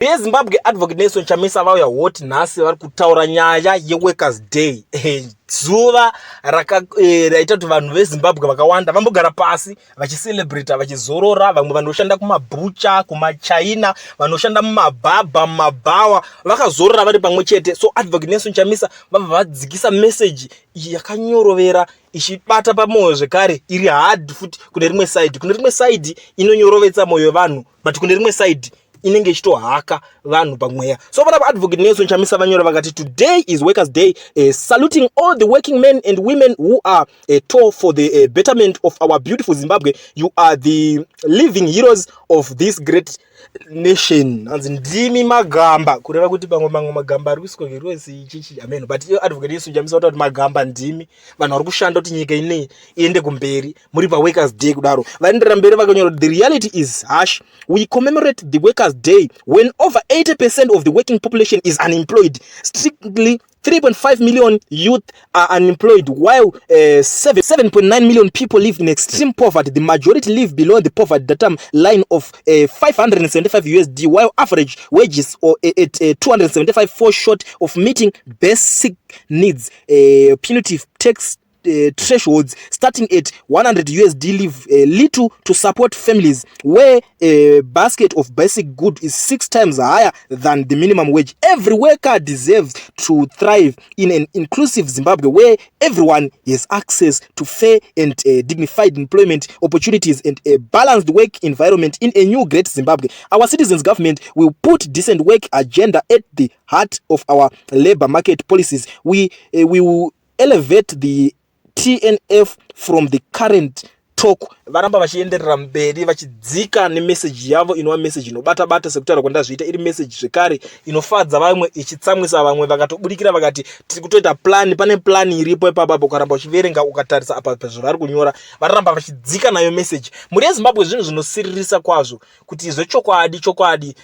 vezimbabwe advocate Nelson Chamisa vauya hoti nhasi vari kutaura nyaya yeworkers day. Zuva raita kuti vanhu vezimbabwe vakawanda vambogara pasi vachicelebrata, vachizorora. Vamwe vanoshanda kumabhucha, kumachaina, vanoshanda mumabhabha, mumabhawa, vakazorora vari pamwe chete. So advocate Nelson Chamisa vabva vadzikisa message yakanyorovera ichibata pamwoyo zvekare, iri hard futi kune rimwe side. Kune rimwe side inonyorovetsa mwoyo wevanhu, but kune rimwe side inenge ichitohaka vanhu pamweya. So vanapa advocate Nelson Chamisa vanyora vakati today is workers day, saluting all the working men and women who are toil for the betterment of our beautiful Zimbabwe. You are the living heroes of this great nation. Anzi ndimi magamba kureva kuti pamwe magamba ari kuiswa kerosi ichichi amen, but advocate Nelson Chamisa kuti magamba ndimi vanhu vari kushanda kuti nyika ineyi iende kumberi muri pa workers day kudaro. Vaendera mberi vakanyora the reality is harsh. We commemorate the workers day when over 80% of the working population is unemployed. Strictly 3.5 million youth are unemployed, while 7.9 million people live in extreme poverty. The majority live below the poverty datum line of $575, while average wages or at 275 fall short of meeting basic needs. Punitive tax thresholds starting at $100 leave little to support families where a basket of basic good is 6 times higher than the minimum wage. Every worker deserves to thrive in an inclusive Zimbabwe where everyone has access to fair and dignified employment opportunities and a balanced work environment in a new great Zimbabwe. Our citizens' government will put decent work agenda at the heart of our labor market policies. We will elevate the TNF from the current talk. Varamba vachienderera mberi vachidzika nemessage yavo inova message inobata bata sekutaura kwandazviita, iri message zvekare inofadza vamwe ichitsamwisa vamwe. Vakatobudikira vakati tiri kutoita plan, pane plan iripo ipapo. Ukaramba uchiverenga ukatarisa apa zvavari kunyora, varamba vachidzika nayo message. Muri yeZimbabwe zvinhu zvinosiririsa kwazvo kuti zvechokwadi tiri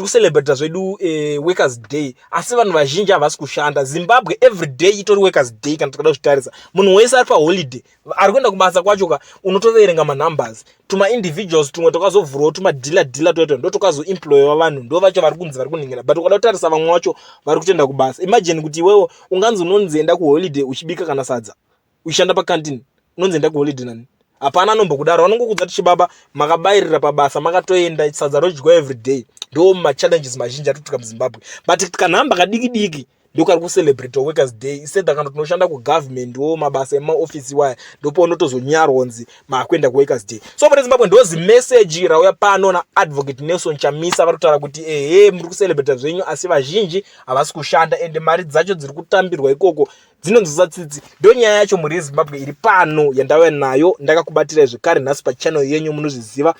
kucelebrata zvedu workers day, asi vanhu vazhinji havasi kushanda. Zimbabwe every day itori workers day kana tikada kuzvitarisa. Munhu wese ari paholiday, ari kuenda kubasa kwacho unotoverenga manumbers. Tuma individuals tumwe tokazovhurawo tumadhila toto ndo tokazoemployiwa vanhu, ndo vacho vari kunzi vari kuningira. But ukada kutarisa vamwe vacho vari kutoenda kubasa. Imagine kuti iwewo unganzi unonzi enda kuholiday uchibika kana sadza, uchishanda pakantini, unonzi enda kuholiday nani? Hapana anombokudaro, vanongokudza kuti chibaba makabayirira pabasa, makatoenda sadza rodyiwa every day. Ndo machallenges mazhinji atutika muZimbabwe. But tikanhamba kadiki ndokari kucelebrate workers day instead kana tunoshanda kugovernment wo mabasa emaofisi waya ndopo unotozonyaronzi makwenda kuworkers day. So muri Zimbabwe ndozi message rauya pano na advocate Nelson Chamisa vari kutaura kuti muri kucelebrate zvenyu asi vazhinji havasi kushanda ende mari dzacho dziri kutambirwa ikoko dzinonzwisa tsitsi. Ndo nyaya yacho muri Zimbabwe iri pano yandauya nayo ndakakubatira zvekare nhasi pachannel yenyu munozviziva.